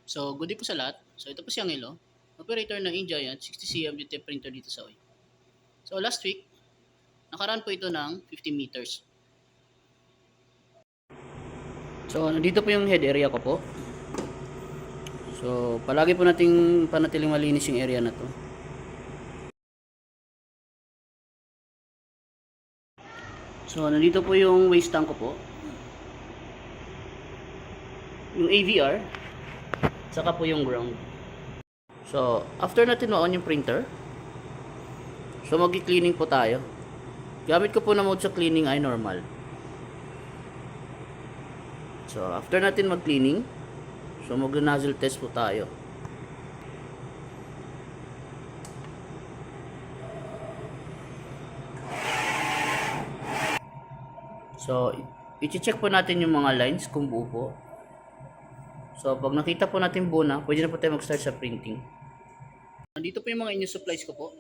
So, good day po sa lahat. So, ito po si Angelo, operator ng InGiant 60cm DTF printer dito sa OI. So, last week, nakaraan po ito ng 50 meters. So, nandito po yung head area ko po. So, palagi po nating panatiling malinis yung area na to. So, nandito po yung waste tank ko po. Yung AVR, saka po yung ground. So, after natin ma-on yung printer, so mag-cleaning po tayo. Gamit ko po na mode sa cleaning ay normal. So, after natin mag-cleaning, so mag-nozzle test po tayo. So, i-check po natin yung mga lines kung buo po. So, pag nakita po natin buo na, pwede na po tayo mag-start sa printing. Nandito po yung mga inyong supplies ko po.